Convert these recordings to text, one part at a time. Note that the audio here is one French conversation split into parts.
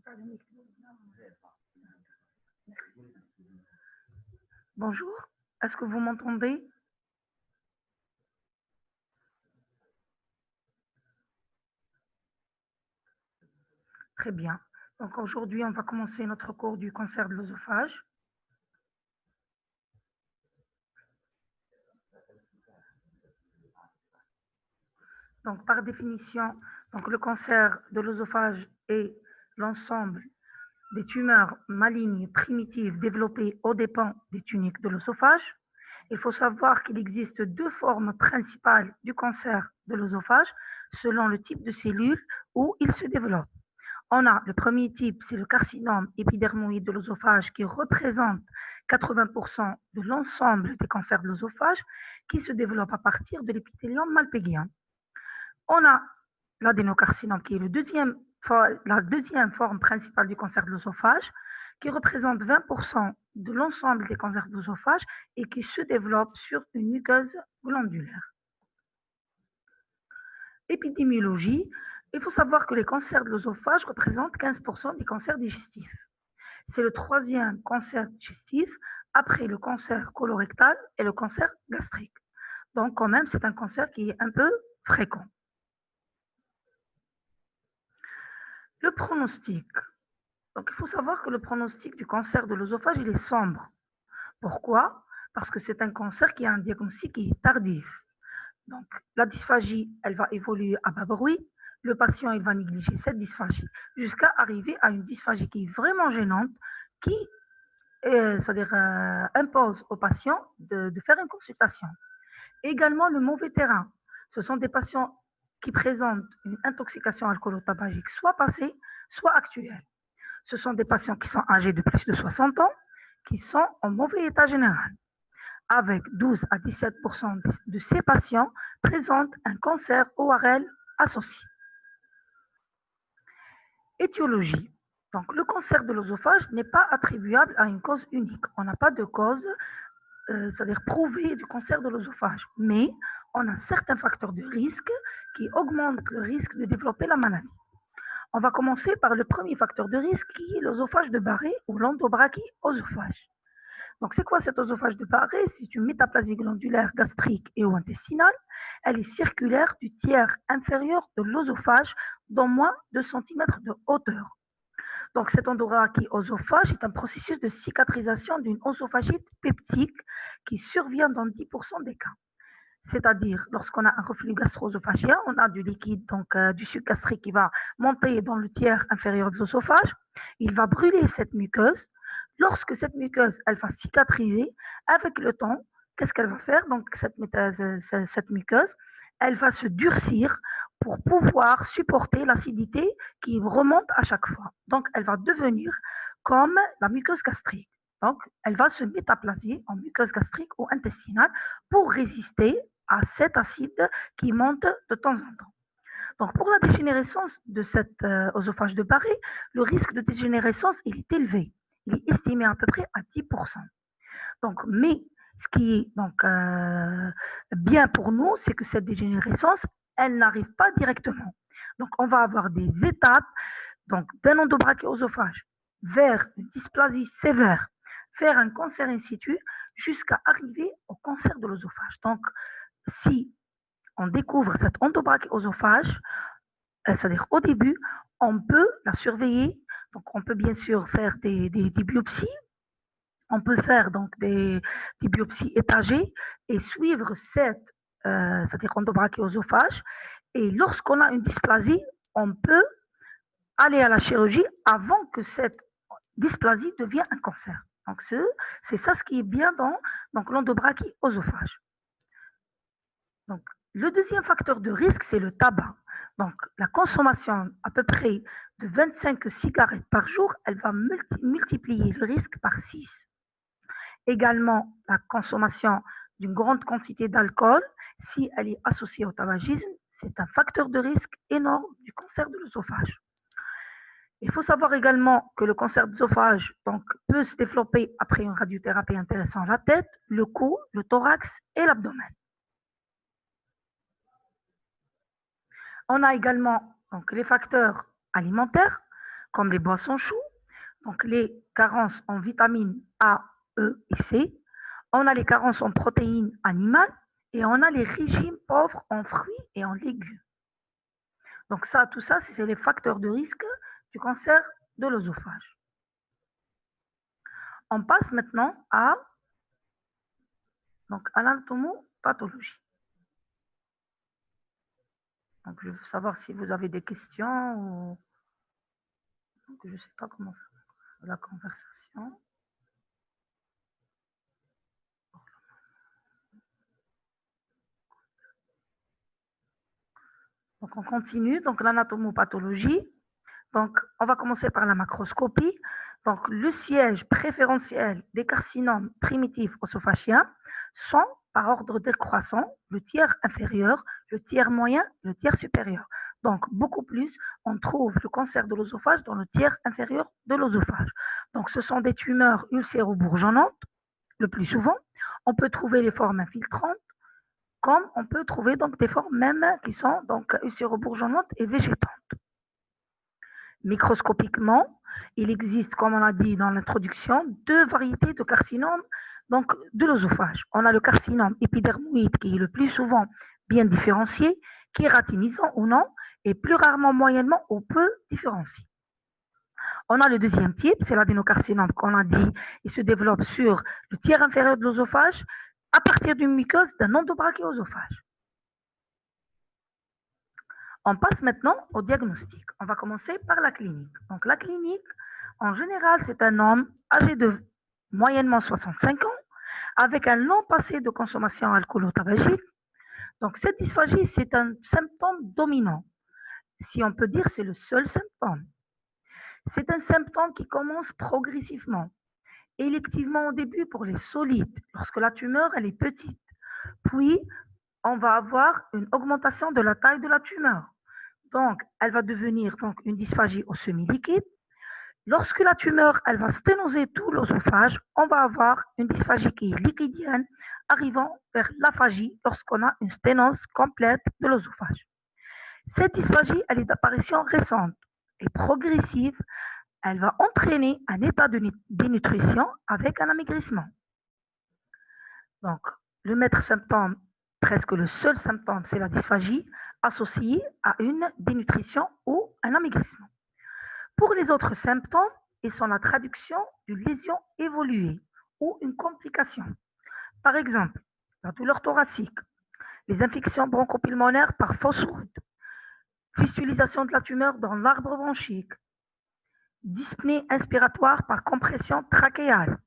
بعد هيك Bonjour, est-ce que vous m'entendez? Très bien. Donc aujourd'hui, on va commencer notre cours du cancer de l'œsophage. Donc par définition, donc le cancer de l'œsophage est l'ensemble des tumeurs malignes primitives développées aux dépens des tuniques de l'œsophage. Il faut savoir qu'il existe deux formes principales du cancer de l'œsophage selon le type de cellules où il se développe. On a le premier type, c'est le carcinome épidermoïde de l'œsophage qui représente 80% de l'ensemble des cancers de l'œsophage qui se développe à partir de l'épithélium malpighian. On a l'adénocarcinome qui est la deuxième forme principale du cancer de l'œsophage qui représente 20% de l'ensemble des cancers de l'œsophage et qui se développe sur une muqueuse glandulaire. Épidémiologie, il faut savoir que les cancers de l'œsophage représentent 15% des cancers digestifs. C'est le troisième cancer digestif après le cancer colorectal et le cancer gastrique. Donc quand même, c'est un cancer qui est un peu fréquent. Le pronostic. Donc il faut savoir que le pronostic du cancer de l'œsophage, il est sombre. Pourquoi? Parce que c'est un cancer qui a un diagnostic qui est tardif. Donc la dysphagie, elle va évoluer à bas bruit. Le patient, il va négliger cette dysphagie jusqu'à arriver à une dysphagie qui est vraiment gênante, qui c'est-à-dire impose au patient de faire une consultation. Également, le mauvais terrain. Ce sont des patients qui présentent une intoxication alcoolo-tabagique soit passée, soit actuelle. Ce sont des patients qui sont âgés de plus de 60 ans, qui sont en mauvais état général. Avec 12 à 17% de ces patients présentent un cancer ORL associé. Étiologie. Donc, le cancer de l'œsophage n'est pas attribuable à une cause unique. On n'a pas de cause c'est-à-dire prouvé du cancer de l'œsophage. Mais on a certains facteurs de risque qui augmentent le risque de développer la maladie. On va commencer par le premier facteur de risque qui est l'œsophage de Barré ou l'endobrachie œsophage. Donc, c'est quoi cet œsophage de Barré? C'est une métaplasie glandulaire gastrique et ou intestinale. Elle est circulaire du tiers inférieur de l'œsophage d'au moins 2 cm de hauteur. Donc, cette endobrachie œsophage est un processus de cicatrisation d'une œsophagite peptique qui survient dans 10% des cas. C'est-à-dire, lorsqu'on a un reflux gastro-œsophagien, on a du liquide, donc du suc gastrique qui va monter dans le tiers inférieur de l'œsophage. Il va brûler cette muqueuse. Lorsque cette muqueuse, elle va cicatriser, avec le temps, qu'est-ce qu'elle va faire? Donc, cette muqueuse, elle va se durcir pour pouvoir supporter l'acidité qui remonte à chaque fois. Donc, elle va devenir comme la muqueuse gastrique. Donc, elle va se métaplasier en muqueuse gastrique ou intestinale pour résister à cet acide qui monte de temps en temps. Donc, pour la dégénérescence de cet œsophage de Barré, le risque de dégénérescence il est élevé. Il est estimé à peu près à 10%. Donc, mais ce qui est donc bien pour nous, c'est que cette dégénérescence, elle n'arrive pas directement. Donc, on va avoir des étapes donc d'un endobrachiosophage vers une dysplasie sévère, vers un cancer in situ, jusqu'à arriver au cancer de l'œsophage. Donc, si on découvre cet endobrachiosophage, c'est-à-dire au début, on peut la surveiller. Donc, on peut bien sûr faire des biopsies. On peut faire donc des biopsies étagées et suivre c'est-à-dire endobrachiosophage. Et lorsqu'on a une dysplasie, on peut aller à la chirurgie avant que cette dysplasie devienne un cancer. Donc, c'est ça ce qui est bien dans l'endobrachiosophage. Donc, le deuxième facteur de risque, c'est le tabac. Donc, la consommation à peu près de 25 cigarettes par jour, elle va multiplier le risque par 6. Également, la consommation d'une grande quantité d'alcool, si elle est associée au tabagisme, c'est un facteur de risque énorme du cancer de l'œsophage. Il faut savoir également que le cancer d'œsophage peut se développer après une radiothérapie intéressant la tête, le cou, le thorax et l'abdomen. On a également donc, les facteurs alimentaires, comme les boissons chaudes, donc les carences en vitamines A, E et C. On a les carences en protéines animales et on a les régimes pauvres en fruits et en légumes. Donc ça, tout ça, c'est les facteurs de risque du cancer de l'œsophage. On passe maintenant à l'anatomopathologie. Donc je veux savoir si vous avez des questions ou donc, je ne sais pas comment faire la conversation. Donc on continue. Donc l'anatomopathologie. Donc on va commencer par la macroscopie. Donc le siège préférentiel des carcinomes primitifs œsophagiens sont par ordre décroissant le tiers inférieur, le tiers moyen, le tiers supérieur. Donc beaucoup plus, on trouve le cancer de l'œsophage dans le tiers inférieur de l'œsophage. Donc ce sont des tumeurs ulcéro-bourgeonnantes le plus souvent. On peut trouver les formes infiltrantes, comme on peut trouver donc des formes même qui sont donc ulcéro-bourgeonnantes et végétantes. Microscopiquement, il existe, comme on a dit dans l'introduction, deux variétés de carcinomes donc, de l'œsophage. On a le carcinome épidermoïde qui est le plus souvent bien différencié, kératinisant ou non, et plus rarement moyennement ou peu différencié. On a le deuxième type, c'est l'adénocarcinome qu'on a dit, il se développe sur le tiers inférieur de l'œsophage à partir d'une muqueuse d'un endobrachéosophage. On passe maintenant au diagnostic. On va commencer par la clinique. Donc la clinique, en général, c'est un homme âgé de moyennement 65 ans, avec un long passé de consommation alcoolo-tabagique. Donc cette dysphagie, c'est un symptôme dominant. Si on peut dire, c'est le seul symptôme. C'est un symptôme qui commence progressivement, électivement au début pour les solides, lorsque la tumeur elle est petite. Puis, on va avoir une augmentation de la taille de la tumeur. Donc, elle va devenir donc, une dysphagie au semi-liquide. Lorsque la tumeur elle va sténoser tout l'œsophage, on va avoir une dysphagie qui est liquidienne, arrivant vers l'aphagie lorsqu'on a une sténose complète de l'œsophage. Cette dysphagie, elle est d'apparition récente et progressive. Elle va entraîner un état de dénutrition avec un amaigrissement. Donc, le maître symptôme, presque le seul symptôme, c'est la dysphagie associée à une dénutrition ou un amaigrissement. Pour les autres symptômes, ils sont la traduction d'une lésion évoluée ou une complication. Par exemple, la douleur thoracique, les infections bronchopulmonaires par fausse route, fistulisation de la tumeur dans l'arbre bronchique, dyspnée inspiratoire par compression trachéale,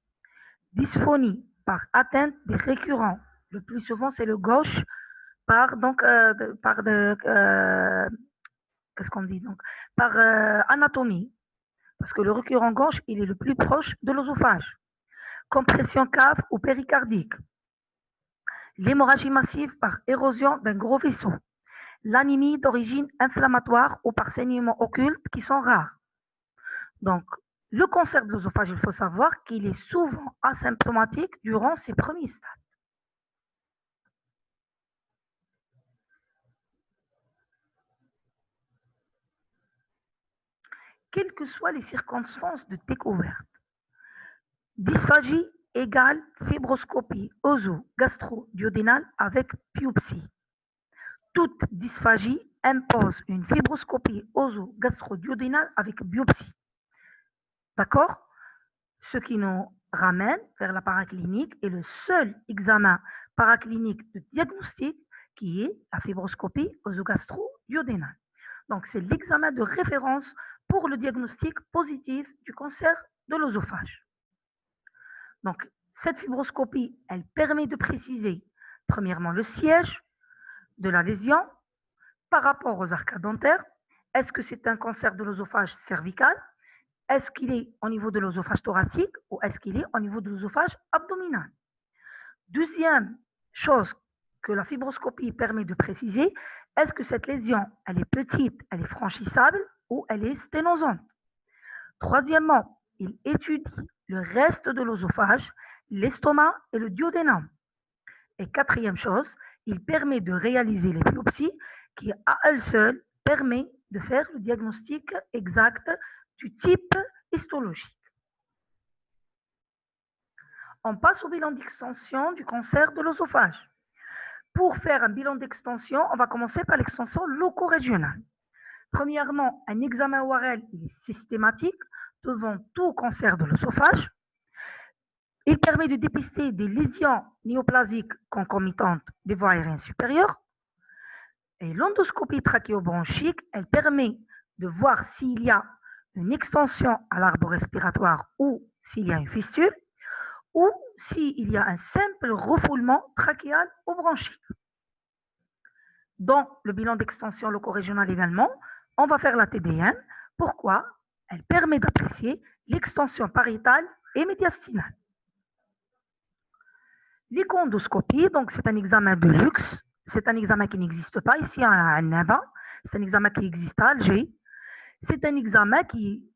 dysphonie par atteinte des récurrents. Le plus souvent, c'est le gauche par qu'est-ce qu'on dit donc par anatomie, parce que le récurrent gauche, il est le plus proche de l'œsophage. Compression cave ou péricardique, l'hémorragie massive par érosion d'un gros vaisseau, l'anémie d'origine inflammatoire ou par saignement occulte qui sont rares. Donc, le cancer de l'œsophage, il faut savoir qu'il est souvent asymptomatique durant ses premiers stades. Quelles que soient les circonstances de découverte, dysphagie égale fibroscopie oso-gastro-duodénale avec biopsie. Toute dysphagie impose une fibroscopie oso-gastro-duodénale avec biopsie. D'accord? Ce qui nous ramène vers la paraclinique et le seul examen paraclinique de diagnostic qui est la fibroscopie oso-gastro-duodénale. Donc, c'est l'examen de référence pour le diagnostic positif du cancer de l'œsophage. Donc, cette fibroscopie, elle permet de préciser, premièrement, le siège de la lésion par rapport aux arcades dentaires. Est-ce que c'est un cancer de l'œsophage cervical? Est-ce qu'il est au niveau de l'œsophage thoracique ou est-ce qu'il est au niveau de l'œsophage abdominal? Deuxième chose que la fibroscopie permet de préciser, est-ce que cette lésion, elle est petite, elle est franchissable ou elle est sténosante? Troisièmement, il étudie le reste de l'œsophage, l'estomac et le duodénum. Et quatrième chose, il permet de réaliser les biopsies qui, à elles seules, permet de faire le diagnostic exact du type histologique. on passe au bilan d'extension du cancer de l'œsophage. Pour faire un bilan d'extension, on va commencer par l'extension loco-régionale. Premièrement, un examen ORL il est systématique devant tout cancer de l'œsophage. Il permet de dépister des lésions néoplasiques concomitantes des voies aériennes supérieures. Et l'endoscopie trachéobronchique, elle permet de voir s'il y a une extension à l'arbre respiratoire ou s'il y a une fistule, ou s'il y a un simple refoulement trachéal ou bronchique. Dans le bilan d'extension loco-régional également, on va faire la TDN. Pourquoi? Elle permet d'apprécier l'extension pariétale et médiastinale. L'échondoscopie, donc c'est un examen de luxe, c'est un examen qui n'existe pas ici à Neva, c'est un examen qui existe à Alger. C'est un examen qui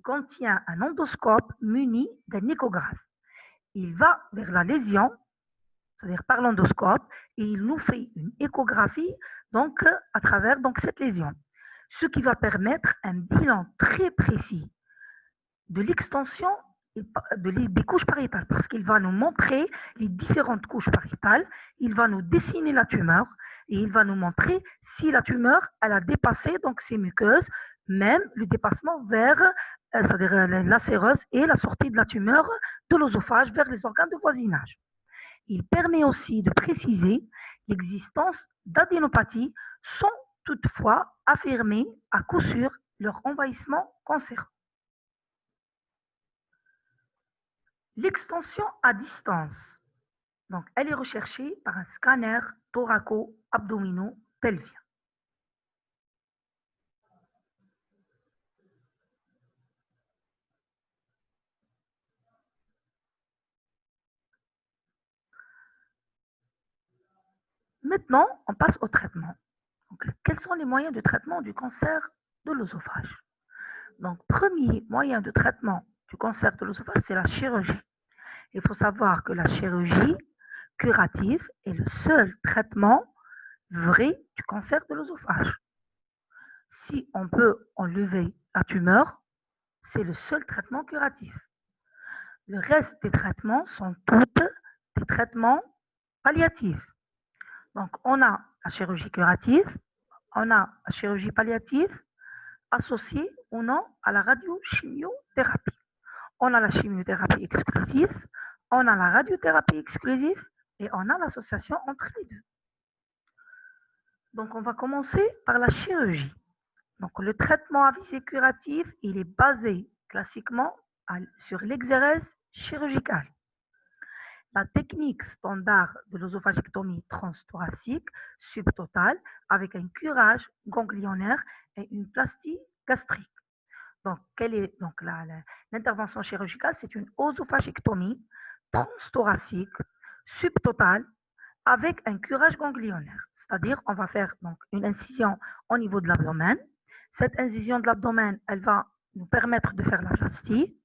contient un endoscope muni d'un échographe. Il va vers la lésion, c'est-à-dire par l'endoscope, et il nous fait une échographie donc, à travers donc, cette lésion. Ce qui va permettre un bilan très précis de l'extension des couches pariétales, parce qu'il va nous montrer les différentes couches pariétales, il va nous dessiner la tumeur, et il va nous montrer si la tumeur elle a dépassé donc, ses muqueuses, même le dépassement vers c'est-à-dire la séreuse et la sortie de la tumeur de l'œsophage vers les organes de voisinage. Il permet aussi de préciser l'existence d'adénopathie sans toutefois affirmer à coup sûr leur envahissement cancéreux. L'extension à distance, donc elle est recherchée par un scanner thoraco-abdominaux-pelvien. Maintenant, on passe au traitement. Donc, quels sont les moyens de traitement du cancer de l'œsophage? Donc, premier moyen de traitement du cancer de l'œsophage, c'est la chirurgie. Il faut savoir que la chirurgie curative est le seul traitement vrai du cancer de l'œsophage. Si on peut enlever la tumeur, c'est le seul traitement curatif. Le reste des traitements sont tous des traitements palliatifs. Donc, on a la chirurgie curative, on a la chirurgie palliative associée ou non à la radiochimiothérapie. On a la chimiothérapie exclusive, on a la radiothérapie exclusive et on a l'association entre les deux. Donc, on va commencer par la chirurgie. Donc, le traitement à visée curative, il est basé classiquement sur l'exérèse chirurgicale. La technique standard de l'œsophagectomie transthoracique subtotale avec un curage ganglionnaire et une plastie gastrique. Donc, quelle est donc l'intervention chirurgicale? C'est une œsophagectomie transthoracique subtotale avec un curage ganglionnaire. C'est-à-dire, on va faire donc une incision au niveau de l'abdomen. Cette incision de l'abdomen, elle va nous permettre de faire la plastie.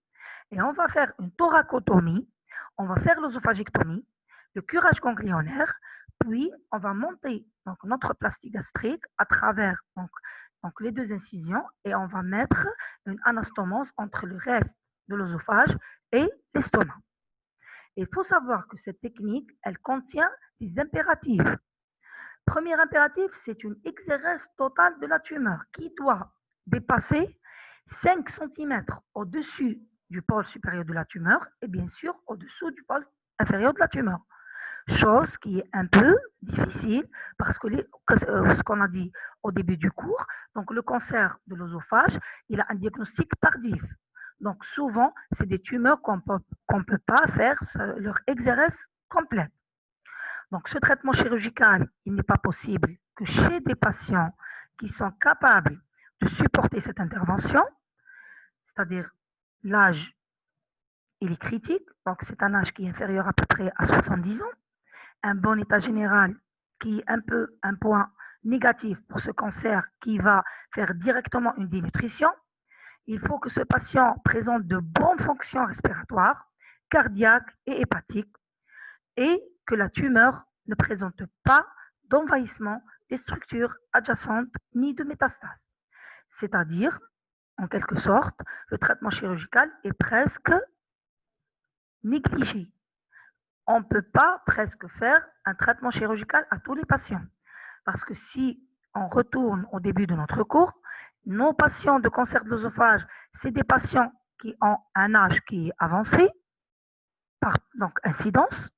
Et on va faire une thoracotomie. On va faire l'œsophagectomie, le curage ganglionnaire, puis on va monter donc, notre plastie gastrique à travers donc les deux incisions et on va mettre une anastomose entre le reste de l'œsophage et l'estomac. Il faut savoir que cette technique, elle contient des impératifs. Premier impératif, c'est une exérèse totale de la tumeur qui doit dépasser 5 cm au-dessus du pôle supérieur de la tumeur et bien sûr au-dessous du pôle inférieur de la tumeur. Chose qui est un peu difficile parce que ce qu'on a dit au début du cours, donc le cancer de l'œsophage, il a un diagnostic tardif. Donc souvent, c'est des tumeurs qu'on ne peut pas faire leur exérèse complète. Donc ce traitement chirurgical, il n'est pas possible que chez des patients qui sont capables de supporter cette intervention, c'est-à-dire l'âge, il est critique, donc c'est un âge qui est inférieur à peu près à 70 ans, un bon état général qui est un point négatif pour ce cancer qui va faire directement une dénutrition. Il faut que ce patient présente de bonnes fonctions respiratoires, cardiaques et hépatiques et que la tumeur ne présente pas d'envahissement des structures adjacentes ni de métastases. C'est-à-dire, en quelque sorte, le traitement chirurgical est presque négligé on ne peut pas presque faire un traitement chirurgical à tous les patients. Parce que si on retourne au début de notre cours, nos patients de cancer de l'œsophage, c'est des patients qui ont un âge qui est avancé, donc incidence.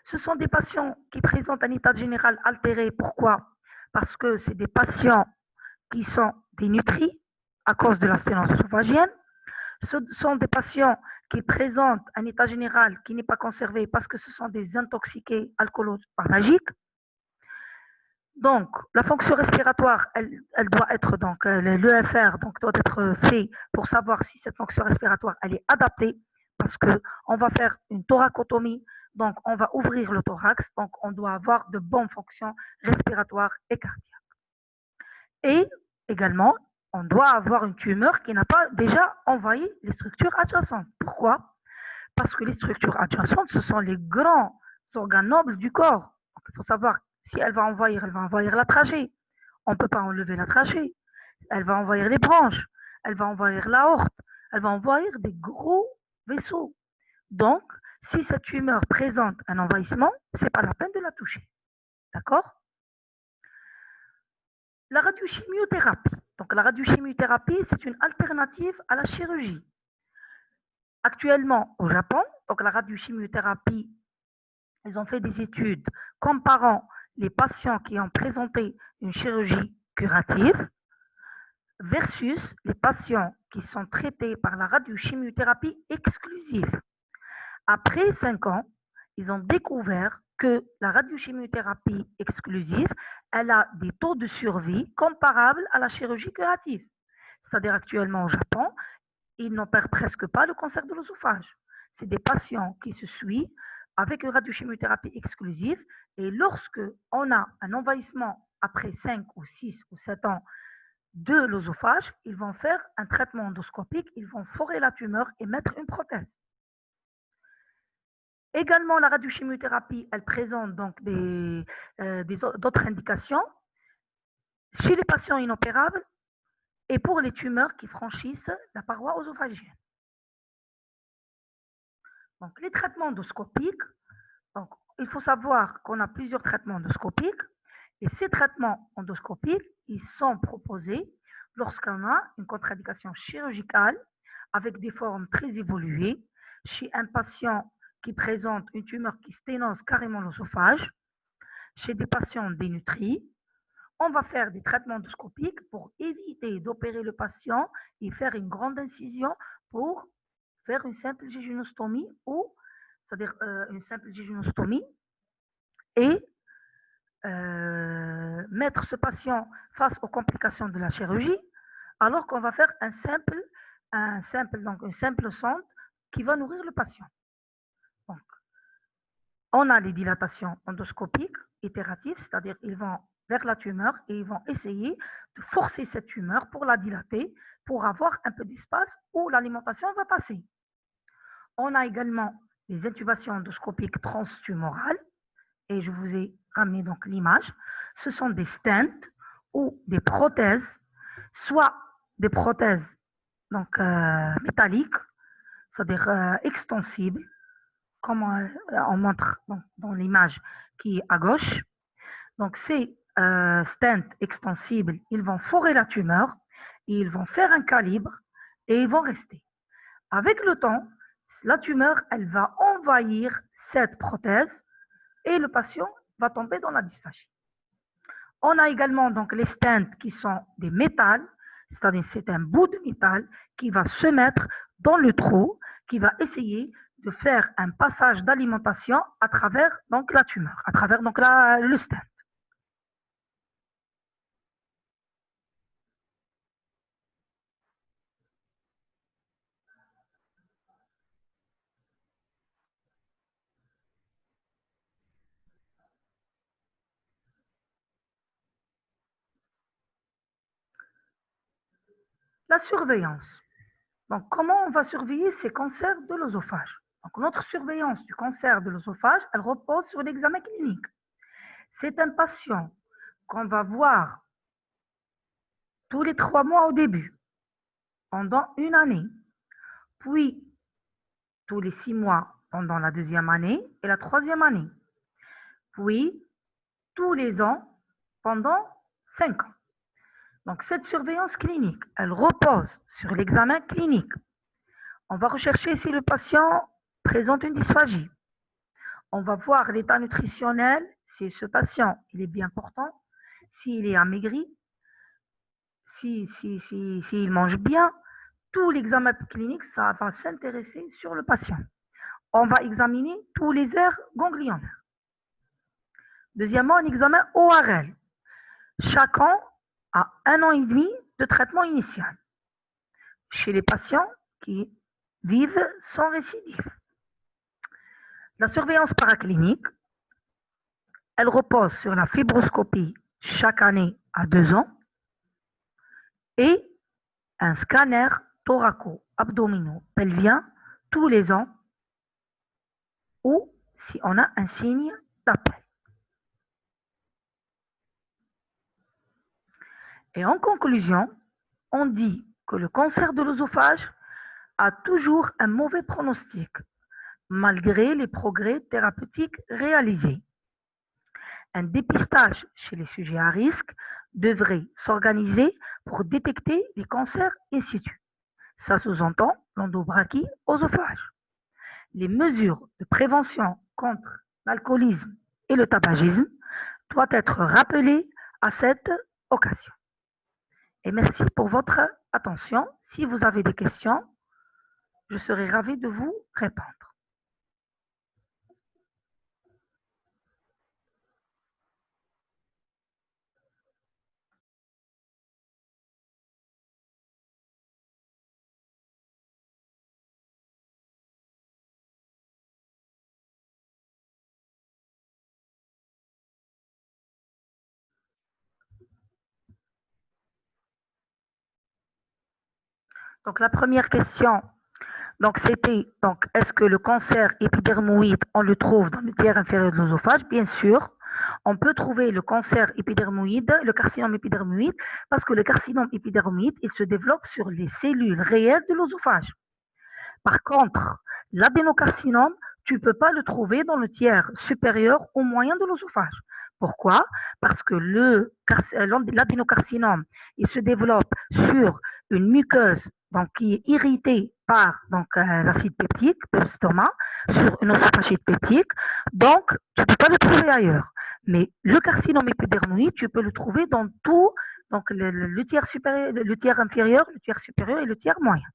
Ce sont des patients qui présentent un état général altéré. Pourquoi? Parce que c'est des patients qui sont dénutris à cause de la sténose œsophagienne. Ce sont des patients qui présentent un état général qui n'est pas conservé parce que ce sont des intoxiqués alcoolophagiques. Donc, la fonction respiratoire, elle doit être, donc, l'EFR doit être fait pour savoir si cette fonction respiratoire, elle est adaptée parce qu'on va faire une thoracotomie, donc on va ouvrir le thorax, donc on doit avoir de bonnes fonctions respiratoires et cardiaques. Et également, on doit avoir une tumeur qui n'a pas déjà envahi les structures adjacentes. Pourquoi? Parce que les structures adjacentes, ce sont les grands organes nobles du corps. Donc, il faut savoir, si elle va envahir la trachée. On ne peut pas enlever la trachée. Elle va envahir les branches. Elle va envahir l'aorte. Elle va envahir des gros vaisseaux. Donc, si cette tumeur présente un envahissement, ce n'est pas la peine de la toucher. D'accord? La radiochimiothérapie. Donc, la radiochimiothérapie, c'est une alternative à la chirurgie. Actuellement, au Japon, donc la radiochimiothérapie, ils ont fait des études comparant les patients qui ont présenté une chirurgie curative versus les patients qui sont traités par la radiochimiothérapie exclusive. Après 5 ans, ils ont découvert que la radiochimiothérapie exclusive, elle a des taux de survie comparables à la chirurgie curative. C'est-à-dire actuellement au Japon, ils n'opèrent presque pas le cancer de l'œsophage. C'est des patients qui se suivent avec une radiochimiothérapie exclusive et lorsque on a un envahissement après 5 ou 6 ou 7 ans de l'œsophage, ils vont faire un traitement endoscopique, ils vont forer la tumeur et mettre une prothèse. Également, la radiochimiothérapie, elle présente donc d'autres indications chez les patients inopérables et pour les tumeurs qui franchissent la paroi œsophagienne. Donc, les traitements endoscopiques, donc, il faut savoir qu'on a plusieurs traitements endoscopiques et ces traitements endoscopiques, ils sont proposés lorsqu'on a une contre-indication chirurgicale avec des formes très évoluées chez un patient qui présente une tumeur qui sténose carrément l'œsophage, chez des patients dénutris. On va faire des traitements endoscopiques pour éviter d'opérer le patient et faire une grande incision pour faire une simple jéjunostomie ou c'est-à-dire une simple jéjunostomie et mettre ce patient face aux complications de la chirurgie, alors qu'on va faire une simple sonde qui va nourrir le patient. Donc, on a les dilatations endoscopiques itératives, c'est-à-dire ils vont vers la tumeur et ils vont essayer de forcer cette tumeur pour la dilater, pour avoir un peu d'espace où l'alimentation va passer. On a également les intubations endoscopiques transtumorales, et je vous ai ramené donc l'image. Ce sont des stents ou des prothèses, soit des prothèses donc, métalliques, c'est-à-dire extensibles, comme on montre dans l'image qui est à gauche. Donc, ces stents extensibles, ils vont forer la tumeur, ils vont faire un calibre et ils vont rester. Avec le temps, la tumeur, elle va envahir cette prothèse et le patient va tomber dans la dysphagie. On a également donc les stents qui sont des métals, c'est-à-dire c'est un bout de métal qui va se mettre dans le trou, qui va essayer de faire un passage d'alimentation à travers donc la tumeur, à travers donc le stent. La surveillance. Donc, comment on va surveiller ces cancers de l'œsophage? Donc, notre surveillance du cancer de l'œsophage, elle repose sur l'examen clinique. C'est un patient qu'on va voir tous les 3 mois au début, pendant une année, puis tous les 6 mois pendant la deuxième année et la troisième année. Puis, tous les ans pendant 5 ans. Donc, cette surveillance clinique, elle repose sur l'examen clinique. On va rechercher si le patient présente une dysphagie. On va voir l'état nutritionnel, si ce patient il est bien portant, s'il est amaigri, s'il mange bien. Tout l'examen clinique, ça va s'intéresser sur le patient. On va examiner tous les aires ganglionnaires. Deuxièmement, un examen ORL. Chaque an a 1 an et demi de traitement initial chez les patients qui vivent sans récidive. La surveillance paraclinique, elle repose sur la fibroscopie chaque année à 2 ans et un scanner thoraco-abdominaux-pelvien tous les ans ou si on a un signe d'appel. Et en conclusion, on dit que le cancer de l'œsophage a toujours un mauvais pronostic, malgré les progrès thérapeutiques réalisés. Un dépistage chez les sujets à risque devrait s'organiser pour détecter les cancers in situ. Ça sous-entend l'endobrachie œsophage. Les mesures de prévention contre l'alcoolisme et le tabagisme doivent être rappelées à cette occasion. Et merci pour votre attention. Si vous avez des questions, je serai ravie de vous répondre. Donc la première question, donc c'était donc est-ce que le cancer épidermoïde, on le trouve dans le tiers inférieur de l'œsophage? Bien sûr, on peut trouver le cancer épidermoïde, le carcinome épidermoïde, parce que le carcinome épidermoïde, il se développe sur les cellules réelles de l'œsophage. Par contre, l'adénocarcinome, tu ne peux pas le trouver dans le tiers supérieur ou moyen de l'œsophage. Pourquoi? Parce que l'adénocarcinome, il se développe sur une muqueuse donc, qui est irritée par l'acide peptique de l'estomac, sur une œsophagite peptique. Donc, tu ne peux pas le trouver ailleurs. Mais le carcinome épidermoïde, tu peux le trouver dans tout, donc le tiers supérieur, le tiers inférieur, le tiers supérieur et le tiers moyen.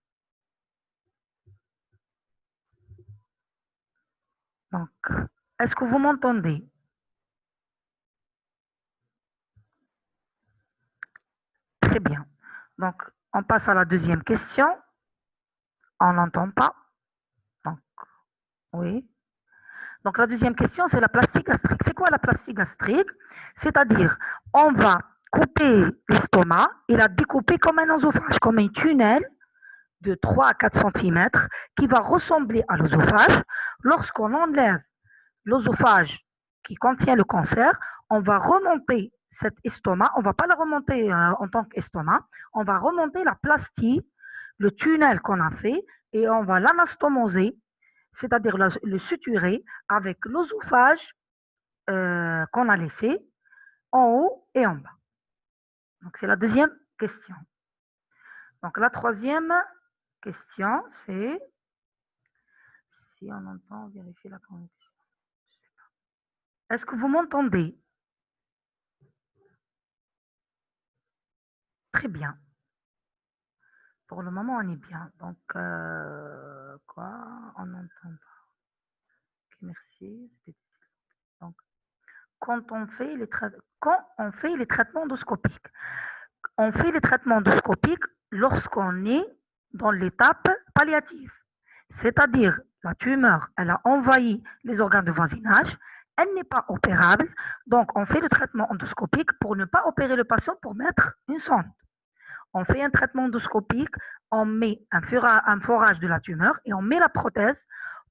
Donc, est-ce que vous m'entendez? Très bien. Donc, on passe à la deuxième question. On n'entend pas. Donc, oui. Donc, la deuxième question, c'est la plastie gastrique. C'est quoi la plastie gastrique? C'est-à-dire, on va couper l'estomac et la découper comme un œsophage, comme un tunnel de 3 à 4 cm qui va ressembler à l'œsophage. Lorsqu'on enlève l'œsophage qui contient le cancer, on va remonter cet estomac, on ne va pas la remonter en tant qu'estomac, on va remonter la plastie, le tunnel qu'on a fait, et on va l'anastomoser, c'est-à-dire le suturer avec l'œsophage qu'on a laissé en haut et en bas. Donc, c'est la deuxième question. Donc, la troisième question, c'est si on entend vérifier la connexion. Est-ce que vous m'entendez? Très bien. Pour le moment, on est bien. Donc, quoi? On n'entend pas. Ok, merci. Donc, quand on fait les traitements endoscopiques, on fait les traitements endoscopiques lorsqu'on est dans l'étape palliative. C'est-à-dire, la tumeur, elle a envahi les organes de voisinage, elle n'est pas opérable, donc on fait le traitement endoscopique pour ne pas opérer le patient pour mettre une sonde. On fait un traitement endoscopique, on met un forage de la tumeur et on met la prothèse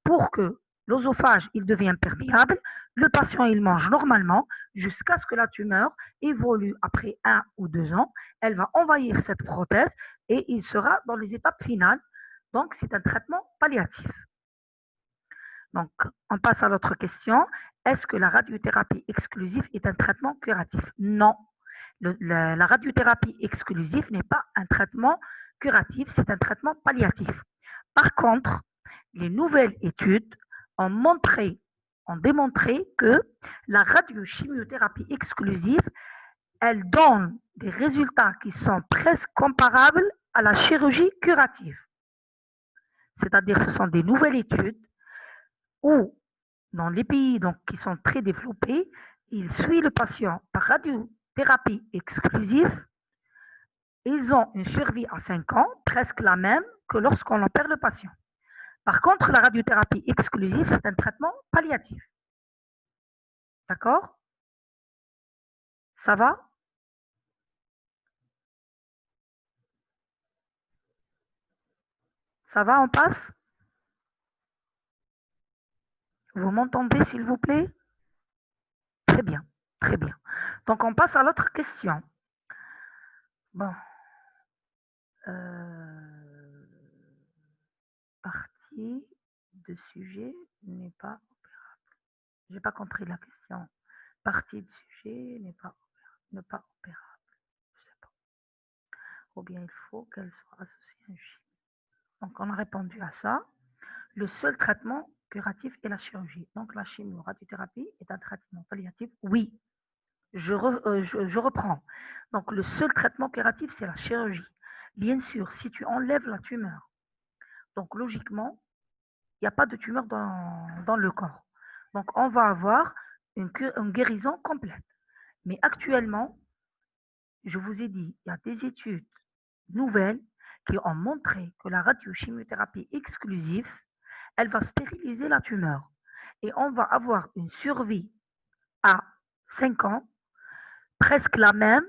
pour que l'œsophage il devienne perméable, le patient il mange normalement jusqu'à ce que la tumeur évolue après 1 ou 2 ans, elle va envahir cette prothèse et il sera dans les étapes finales. Donc c'est un traitement palliatif. Donc, on passe à l'autre question. Est-ce que la radiothérapie exclusive est un traitement curatif? Non. La radiothérapie exclusive n'est pas un traitement curatif, c'est un traitement palliatif. Par contre, les nouvelles études ont démontré que la radiochimiothérapie exclusive, elle donne des résultats qui sont presque comparables à la chirurgie curative. C'est-à-dire, ce sont des nouvelles études où, dans les pays donc, qui sont très développés, ils suivent le patient par radiothérapie exclusive. Ils ont une survie à 5 ans, presque la même que lorsqu'on opère le patient. Par contre, la radiothérapie exclusive, c'est un traitement palliatif. D'accord? Ça va? Ça va, on passe? Vous m'entendez, s'il vous plaît? Très bien, très bien. Donc, on passe à l'autre question. Bon. Partie de sujet n'est pas opérable. J'ai pas compris la question. Partie de sujet n'est pas opérable. Je sais pas. Ou bien il faut qu'elle soit associée à un chimie. Donc, on a répondu à ça. Le seul traitement curatif est la chirurgie. Donc, la chimio-radiothérapie est un traitement palliatif. Oui, je reprends. Donc, le seul traitement curatif, c'est la chirurgie. Bien sûr, si tu enlèves la tumeur, donc logiquement, il n'y a pas de tumeur dans le corps. Donc, on va avoir une guérison complète. Mais actuellement, je vous ai dit, il y a des études nouvelles qui ont montré que la radiochimiothérapie exclusive, elle va stériliser la tumeur. Et on va avoir une survie à 5 ans, presque la même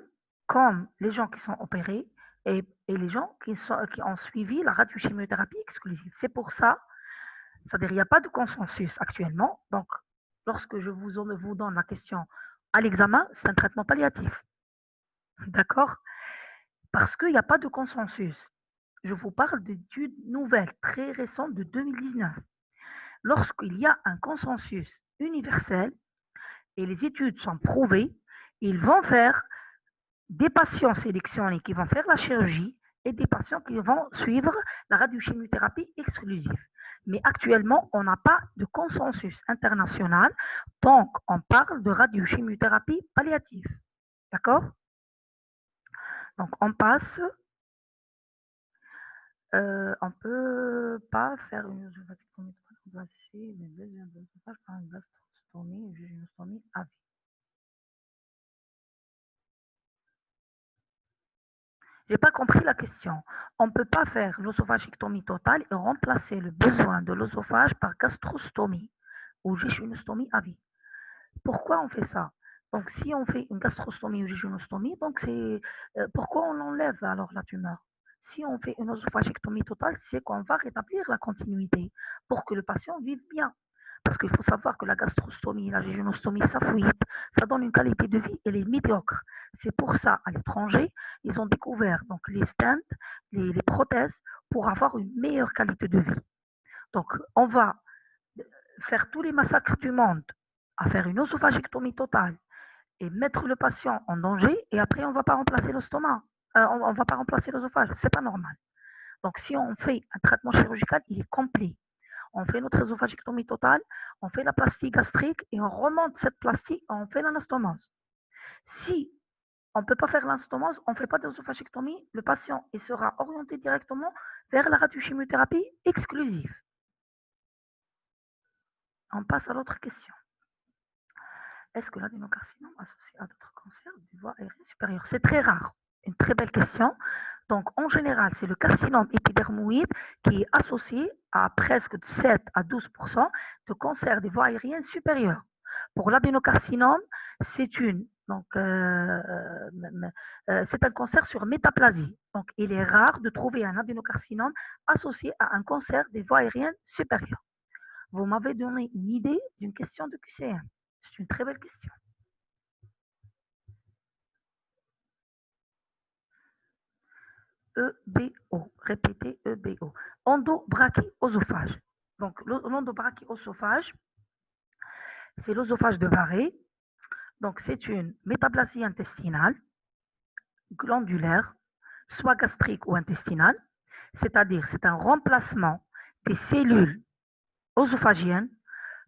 comme les gens qui sont opérés et les gens qui ont suivi la radiochimiothérapie exclusive. C'est pour ça, c'est-à-dire il n'y a pas de consensus actuellement. Donc, lorsque je vous donne la question à l'examen, c'est un traitement palliatif. D'accord? Parce qu'il n'y a pas de consensus. Je vous parle d'études nouvelles, très récentes de 2019. Lorsqu'il y a un consensus universel et les études sont prouvées, ils vont faire des patients sélectionnés qui vont faire la chirurgie et des patients qui vont suivre la radiochimiothérapie exclusive. Mais actuellement, on n'a pas de consensus international, donc on parle de radiochimiothérapie palliative. D'accord? Donc on passe. On ne peut pas faire une vasectomie remplacer les besoins de l'œsophage par une gastrostomie ou jejunostomie à vie. J'ai pas compris la question. On ne peut pas faire l'œsophagectomie totale et remplacer le besoin de l'œsophage par gastrostomie ou jejunostomie à vie. Pourquoi on fait ça? Donc, si on fait une gastrostomie ou jejunostomie, donc c'est pourquoi on enlève alors la tumeur? Si on fait une œsophagectomie totale, c'est qu'on va rétablir la continuité pour que le patient vive bien. Parce qu'il faut savoir que la gastrostomie, la jejunostomie, ça fouille, ça donne une qualité de vie, elle est médiocre. C'est pour ça, à l'étranger, ils ont découvert donc les stents, les prothèses, pour avoir une meilleure qualité de vie. Donc, on va faire tous les massacres du monde à faire une œsophagectomie totale et mettre le patient en danger, et après, on ne va pas remplacer l'estomac. On ne va pas remplacer l'œsophage. C'est pas normal. Donc, si on fait un traitement chirurgical, il est complet. On fait notre œsophagectomie totale, on fait la plastie gastrique et on remonte cette plastie et on fait l'anastomose. Si on ne peut pas faire l'anastomose, on ne fait pas d'œsophagectomie, le patient il sera orienté directement vers la radiochimiothérapie exclusive. On passe à l'autre question. Est-ce que l'adénocarcinome associé à d'autres cancers du voie aérienne supérieure? C'est très rare. Une très belle question. Donc, en général, c'est le carcinome épidermoïde qui est associé à presque 7 à 12% de cancer des voies aériennes supérieures. Pour l'adénocarcinome, c'est c'est un cancer sur métaplasie. Donc, il est rare de trouver un adénocarcinome associé à un cancer des voies aériennes supérieures. Vous m'avez donné une idée d'une question de QCM. C'est une très belle question. EBO, répétez EBO. Endobrachiosophage. Donc, l'endobrachiosophage, c'est l'œsophage de Barré. Donc, c'est une métaplasie intestinale, glandulaire, soit gastrique ou intestinale, c'est-à-dire c'est un remplacement des cellules œsophagiennes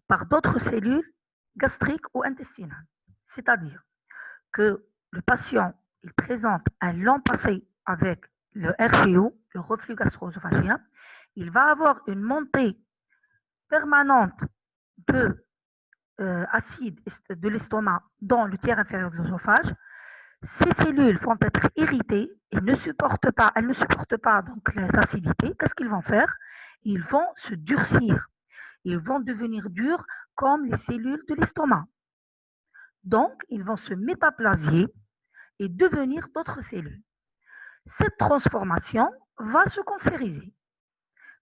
par d'autres cellules gastriques ou intestinales. C'est-à-dire que le patient il présente un long passé avec le RGO, le reflux gastro-œsophagien, il va avoir une montée permanente de acide de l'estomac dans le tiers inférieur de l'œsophage. Ces cellules vont être irritées et elles ne supportent pas donc l'acidité. Qu'est-ce qu'ils vont faire? Ils vont se durcir. Ils vont devenir durs comme les cellules de l'estomac. Donc, ils vont se métaplasier et devenir d'autres cellules. Cette transformation va se cancériser.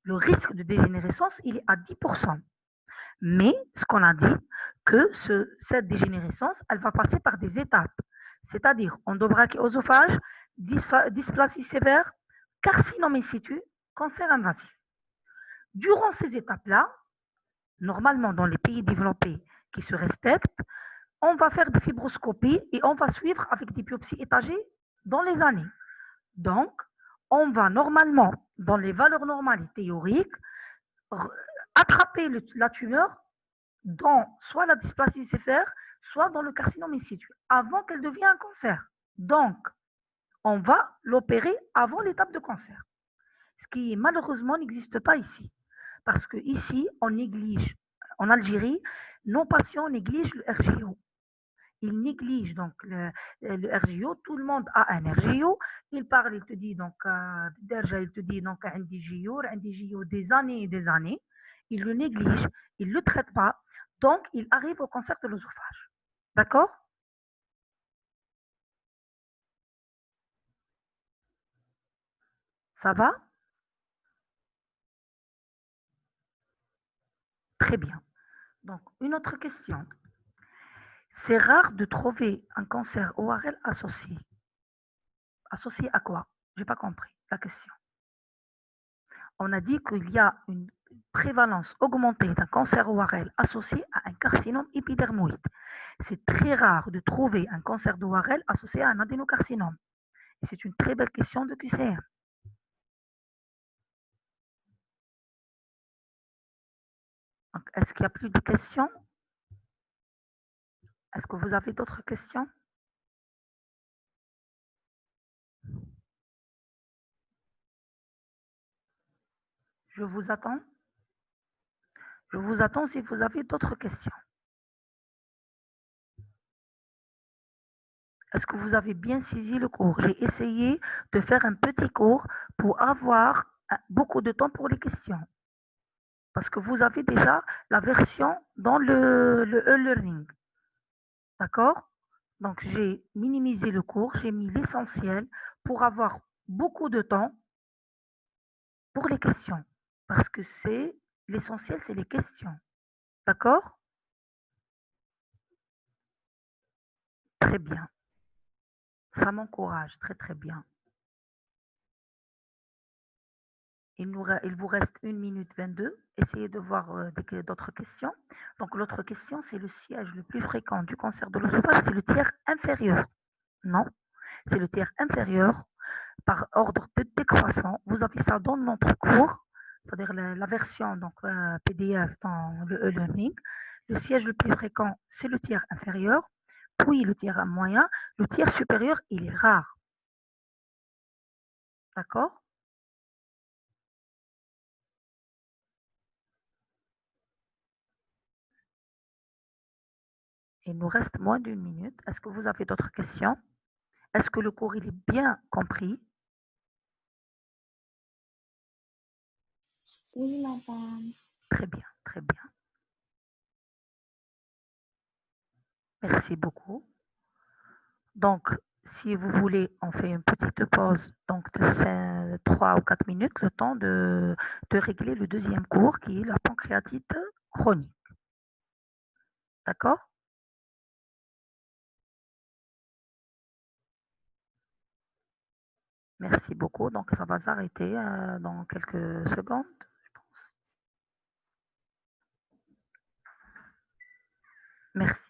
Le risque de dégénérescence, il est à 10%. Mais ce qu'on a dit, que cette dégénérescence, elle va passer par des étapes. C'est-à-dire endobrachiosophage, dysplasie sévère, carcinome in situ, cancer invasif. Durant ces étapes-là, normalement dans les pays développés qui se respectent, on va faire des fibroscopies et on va suivre avec des biopsies étagées dans les années. Donc, on va normalement, dans les valeurs normales et théoriques, attraper la tumeur dans soit la dysplasie sévère, soit dans le carcinome in situ, avant qu'elle devienne un cancer. Donc, on va l'opérer avant l'étape de cancer, ce qui malheureusement n'existe pas ici. Parce que ici, on néglige, en Algérie, nos patients négligent le RGO. Ils négligent donc le RGO, tout le monde a un RGO, il parle, il te dit donc, déjà il te dit donc, un GIO des années et des années, il le néglige, il ne le traite pas, donc il arrive au cancer de l'œsophage. D'accord? Ça va? Très bien. Donc, une autre question. C'est rare de trouver un cancer ORL associé. Associé à quoi? Je n'ai pas compris la question. On a dit qu'il y a une prévalence augmentée d'un cancer ORL associé à un carcinome épidermoïde. C'est très rare de trouver un cancer d'ORL associé à un adénocarcinome. C'est une très belle question de QCM. Est-ce qu'il y a plus de questions? Est-ce que vous avez d'autres questions? Je vous attends. Je vous attends si vous avez d'autres questions. Est-ce que vous avez bien saisi le cours? J'ai essayé de faire un petit cours pour avoir beaucoup de temps pour les questions. Parce que vous avez déjà la version dans le e-learning. D'accord? Donc, j'ai minimisé le cours, j'ai mis l'essentiel pour avoir beaucoup de temps pour les questions. Parce que c'est l'essentiel, c'est les questions. D'accord? Très bien. Ça m'encourage. Très, très bien. Il vous reste 1 minute 22. Essayez de voir d'autres questions. Donc, l'autre question, c'est le siège le plus fréquent du cancer de l'œsophage, c'est le tiers inférieur. Non, c'est le tiers inférieur par ordre de décroissant. Vous avez ça dans notre cours, c'est-à-dire la version donc, PDF dans le e-learning. Le siège le plus fréquent, c'est le tiers inférieur, puis le tiers moyen. Le tiers supérieur, il est rare. D'accord? Il nous reste moins d'1 minute. Est-ce que vous avez d'autres questions? Est-ce que le cours il est bien compris? Oui, madame. Très bien, très bien. Merci beaucoup. Donc, si vous voulez, on fait une petite pause donc de 3 ou 4 minutes, le temps de régler le deuxième cours qui est la pancréatite chronique. D'accord? Merci beaucoup. Donc, ça va s'arrêter dans quelques secondes. Merci.